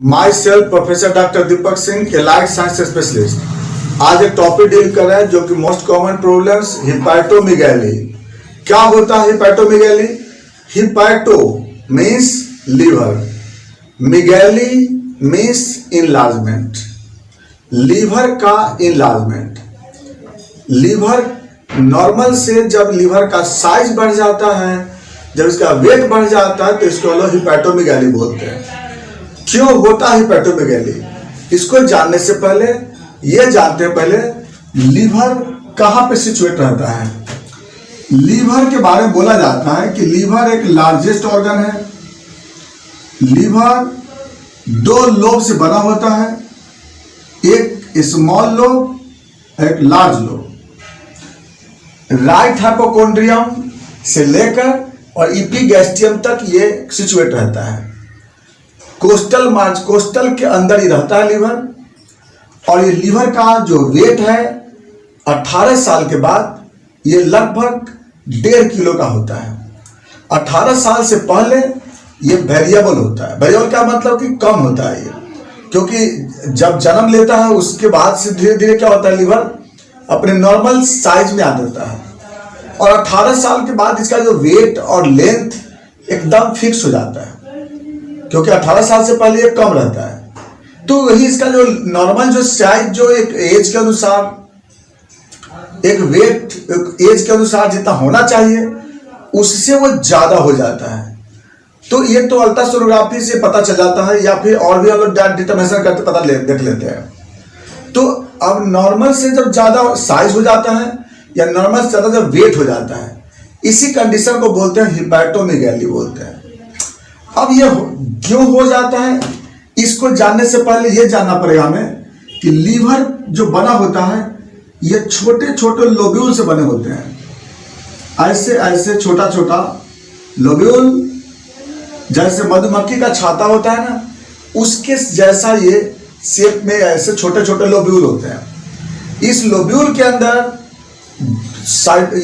My self professor doctor Deepak Singh, allied science specialist. आज एक topic deal कर रहे हैं जो कि मोस्ट कॉमन प्रॉब्लम्स हिपैटोमेगैली। क्या होता है hepatomegaly? Hepato means liver, megaly means enlargement, liver का इनलार्जमेंट। लीवर नॉर्मल से जब लीवर का साइज बढ़ जाता है, जब इसका वेट बढ़ जाता है तो इसको हम लोग हिपैटोमेगैली बोलते हैं। क्यों होता है हिपैटोमेगैली? इसको जानने से पहले ये जानते हैं पहले लीवर कहाँ पे सिचुएट रहता है। लीवर के बारे में बोला जाता है कि लीवर एक लार्जेस्ट ऑर्गन है। लीवर दो लोब से बना होता है, एक स्मॉल लोब, एक लार्ज लोब। राइट हाइपोकोंड्रियम से लेकर और इपिगैस्ट्रियम तक ये सिचुएट रहता है। कोस्टल मार्च, कोस्टल के अंदर ही रहता है लीवर। और ये लीवर का जो वेट है 18 साल के बाद ये लगभग 1.5 किलो का होता है। 18 साल से पहले ये वेरिएबल होता है। वेरिएबल का मतलब कि कम होता है ये, क्योंकि जब जन्म लेता है उसके बाद से धीरे धीरे क्या होता है, लीवर अपने नॉर्मल साइज में आ जाता है। और 18 साल के बाद इसका जो वेट और लेंथ एकदम फिक्स हो जाता है, क्योंकि 18 साल से पहले ये कम रहता है। तो वही इसका जो नॉर्मल जो साइज, जो एक एज के अनुसार, एक वेट एज के अनुसार जितना होना चाहिए उससे वो ज्यादा हो जाता है। तो ये तो अल्ट्रासोनोग्राफी से पता चल जाता है, या फिर और भी हम लोग डिटरमिनेशन करते पता देख लेते हैं। तो अब नॉर्मल से जब ज्यादा साइज हो जाता है या नॉर्मल से ज्यादा जब वेट हो जाता है, इसी कंडीशन को बोलते हैं हिपैटोमेगैली बोलते हैं। अब ये क्यों हो जाता है, इसको जानने से पहले ये जानना पड़ेगा हमें कि लीवर जो बना होता है ये छोटे छोटे लोब्यूल से बने होते हैं। ऐसे ऐसे छोटा छोटा लोब्यूल, जैसे मधुमक्खी का छाता होता है ना, उसके जैसा ये शेप में ऐसे छोटे छोटे लोब्यूल होते हैं। इस लोब्यूल के अंदर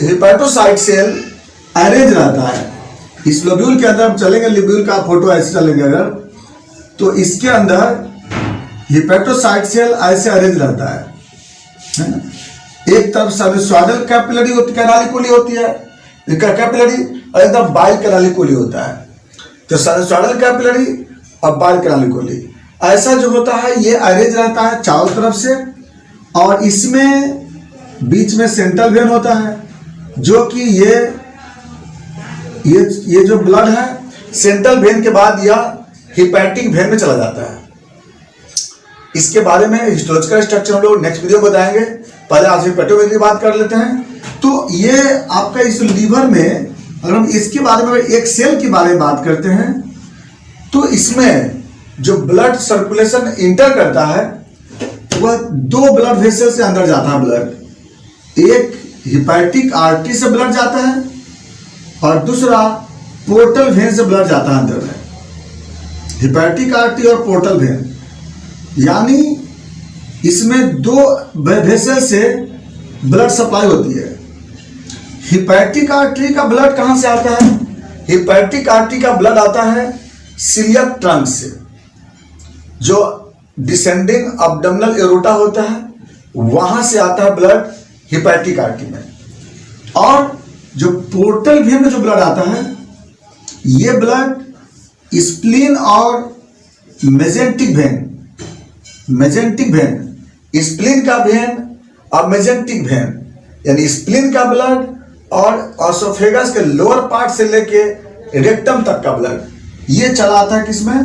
हिपैटोसाइट सेल अरेंज रहता है। इस लोब्यूल के अंदर हम चलेंगे, लोब्यूल का फोटो ऐसे चलेंगे अगर, तो इसके अंदर हिपैटोसाइट सेल ऐसे अरेंज रहता है ना? एक तरफ साइनसॉइडल कैपिलरी कैनालिकुली होती है, कैपिलरी, और एकदम बाइल कैनालिकुली होता है। तो साइनसॉइडल कैपिलरी और बाइल कैनालिकुली ऐसा जो होता है ये अरेंज रहता है चारों तरफ से। और इसमें बीच में सेंट्रल वेन होता है, जो कि ये जो ब्लड है सेंट्रल वेन के बाद यह हिपैटिक वेन में चला जाता है। इसके बारे में हिस्टोलॉजिकल स्ट्रक्चर हम लोग नेक्स्ट वीडियो बताएंगे। पहले आज हिपैटोमेगैली की बात कर लेते हैं। तो ये आपका इस लीवर में, अगर हम इसके बारे में एक सेल के बारे में बात करते हैं, तो इसमें जो ब्लड सर्कुलेशन इंटर करता है वह दो ब्लड वेसल से अंदर जाता है ब्लड। एक हिपैटिक आर्टरी से ब्लड जाता है और दूसरा पोर्टल वेन से ब्लड जाता है अंदर में। हिपैटिक आर्टरी और पोर्टल वेन, यानी इसमें दो वेसल से ब्लड सप्लाई होती है। हिपैटिक आर्टरी का ब्लड कहां से आता है? हिपैटिक आर्टरी का ब्लड आता है सिलियक ट्रंक से, जो डिसेंडिंग अब्डोमिनल एरोटा होता है, वहां से आता है ब्लड हिपैटिक आर्टरी में। और जो पोर्टल वेन में जो ब्लड आता है, ये ब्लड स्प्लीन और मेजेंटिक वेन, स्प्लीन का वेन और मेजेंटिक वेन, यानी स्प्लीन का ब्लड और ऑसोफेगस के लोअर पार्ट से लेके रेक्टम तक का ब्लड, ये चला आता है किसमें?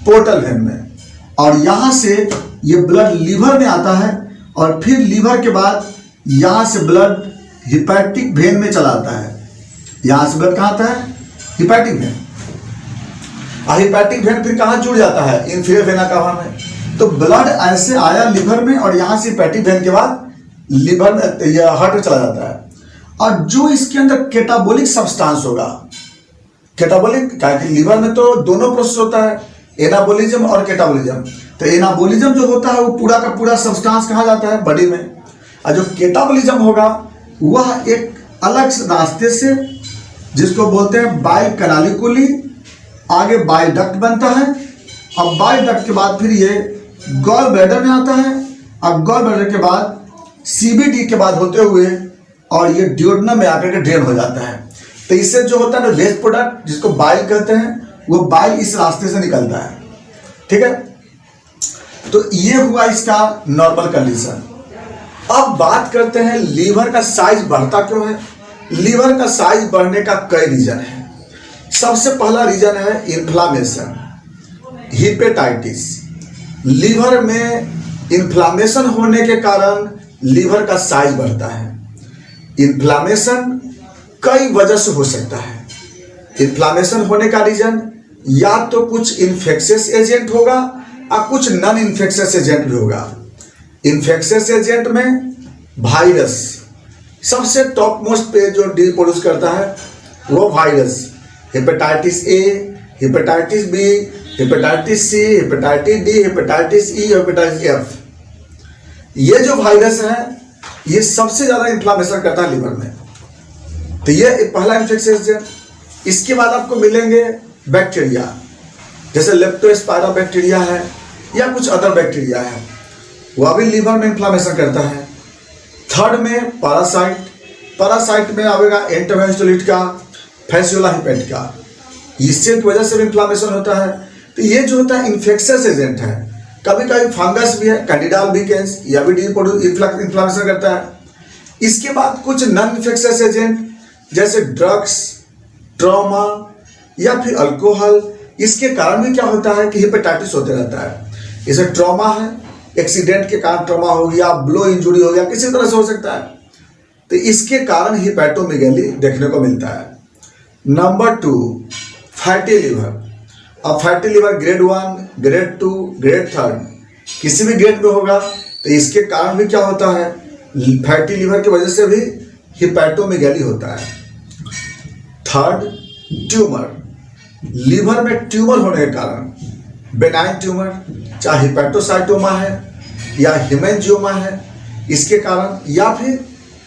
पोर्टल वेन में। और यहां से ये ब्लड लीवर में आता है और फिर लीवर के बाद यहां से ब्लड हिपैटिक वेन में चला आता है। यहां से ब्लड कहां आता है? Hepatic vein. और हिपैटिक वेन फिर कहां जुड़ जाता है? इंफीरियर वेना कावा में। तो ब्लड ऐसे आया लीवर में और यहां से हिपैटिक वेन के बाद लीवर में, हार्ट में चला जाता है। और जो इसके अंदर कैटाबोलिक सब्सटेंस होगा, कैटाबोलिक, क्योंकि लीवर में तो दोनों प्रोसेस होता है, एनाबोलिज्म और कैटाबोलिज्म। तो एनाबोलिज्म जो होता है वो पूरा का पूरा सब्सटेंस कहाँ जाता है? बॉडी में। और जो कैटाबोलिज्म होगा वह एक अलग रास्ते से, जिसको बोलते हैं बाइल कैनालिकुली, आगे बाइल डक्ट बनता है अब बाइल डक्ट के बाद फिर ये गॉल ब्लैडर में आता है। अब गॉल ब्लैडर के बाद सीबीडी के बाद होते हुए और ये ड्यूोडेनम में आकर के ड्रेन हो जाता है। तो इससे जो होता है ना वेस्ट प्रोडक्ट जिसको बाइल कहते हैं, वो बाइल इस रास्ते से निकलता है। ठीक है, तो ये हुआ इसका नॉर्मल कंडीशन। अब बात करते हैं लीवर का साइज बढ़ता क्यों है। लीवर का साइज बढ़ने का कई रीजन है। सबसे पहला रीजन है इन्फ्लामेशन, हिपेटाइटिस। लीवर में इन्फ्लामेशन होने के कारण लीवर का साइज बढ़ता है। इन्फ्लामेशन कई वजह से हो सकता है। इन्फ्लामेशन होने का रीजन या तो कुछ इन्फेक्शियस एजेंट होगा और कुछ नॉन इन्फेक्शियस एजेंट भी होगा। इन्फेक्शियस एजेंट में वायरस सबसे टॉप मोस्ट पे जो डी प्रोड्यूस करता है वो virus, hepatitis A, hepatitis B, hepatitis C, hepatitis D, hepatitis E, hepatitis F. ये जो वायरस है ये सबसे ज्यादा इन्फ्लामेशन करता है लीवर में। तो ये पहला इन्फेक्शियस एजेंट। इसके बाद आपको मिलेंगे बैक्टीरिया, जैसे लेप्टोस्पाइरा बैक्टीरिया है या कुछ अदर बैक्टीरिया है, वह भी लीवर में इन्फ्लामेशन करता है। थर्ड में पैरासाइट, पैरासाइट में आवेगा एंटोमेस्टोलिट का, फैसियोला हिपेटिका, इससे की वजह से भी इन्फ्लामेशन होता है। तो ये जो होता है इन्फेक्शियस एजेंट है। कभी कभी फंगस भी है, कैंडिडा अल्बिकेंस, यह भी इन्फ्लामेशन करता है। इसके बाद कुछ नॉन इन्फेक्शियस एजेंट जैसे ड्रग्स, ट्रॉमा या फिर अल्कोहल, इसके कारण भी क्या होता है कि हेपेटाइटिस होते रहता है। जैसे ट्रॉमा है, एक्सीडेंट के कारण ट्रॉमा हो गया, ब्लो इंजुरी हो गया, किसी तरह से हो सकता है। तो इसके कारण हिपैटोमेगैली देखने को मिलता है। Number 2, fatty liver. अब fatty liver grade 1, grade 2, grade 3 किसी भी ग्रेड में होगा। तो इसके कारण भी क्या होता है, फैटी लिवर की वजह से भी हिपैटोमेगैली होता है। Third, tumour. लीवर में ट्यूमर होने के कारण, बेनाइन ट्यूमर, चाहे हिपैटोसाइटोमा है या हेमेंजियोमा है, इसके कारण, या फिर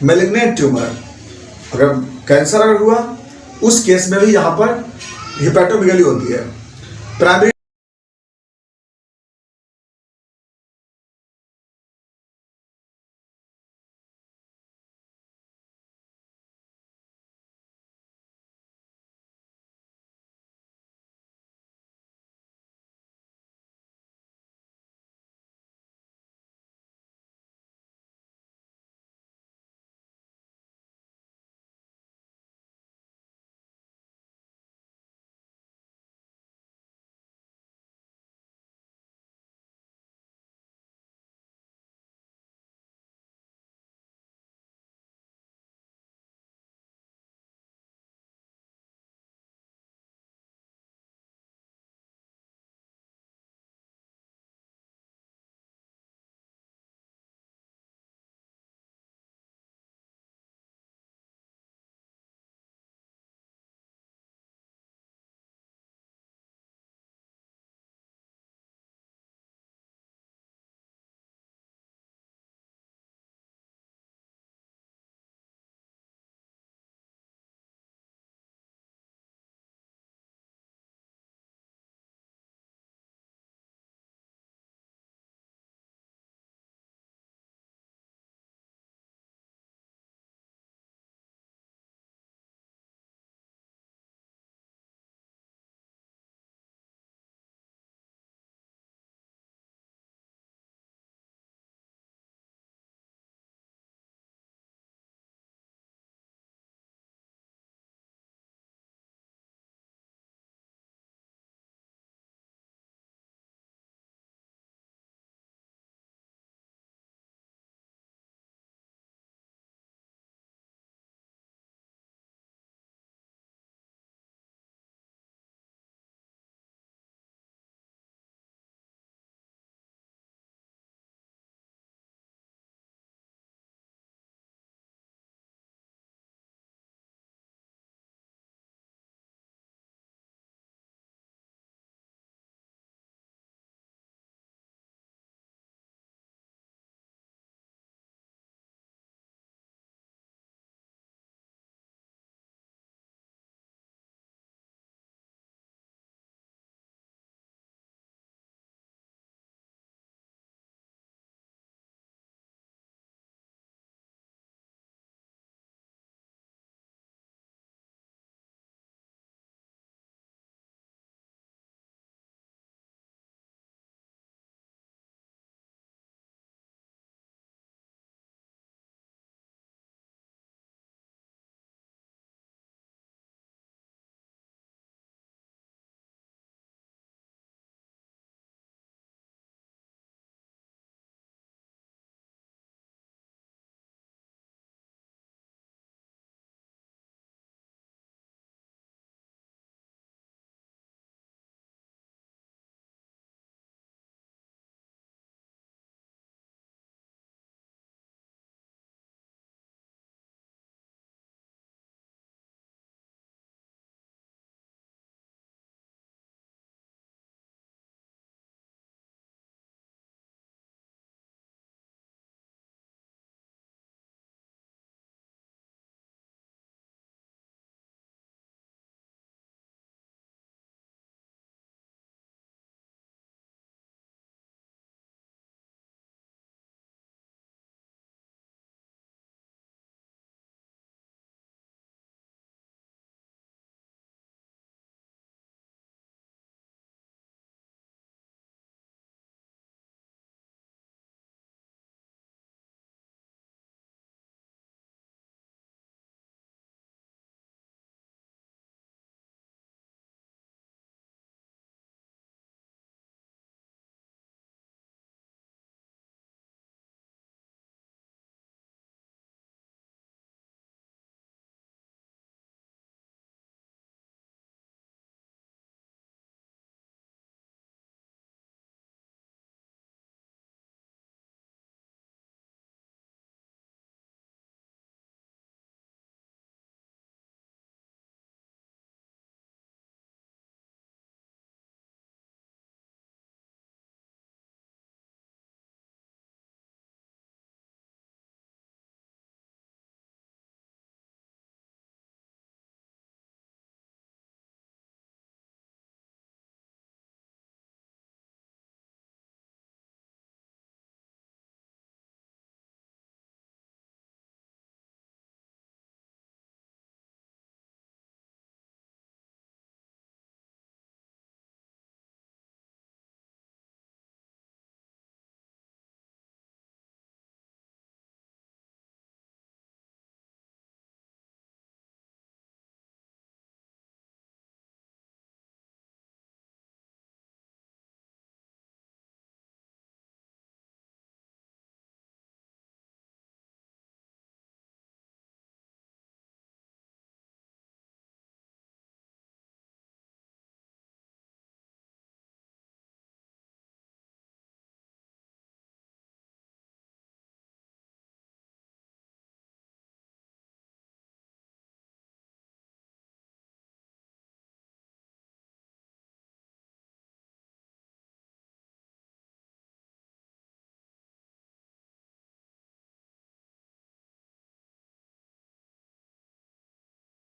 मैलिग्नेंट ट्यूमर, अगर कैंसर अगर हुआ उस केस में भी यहाँ पर हिपैटोमेगैली होती है। प्राइमरी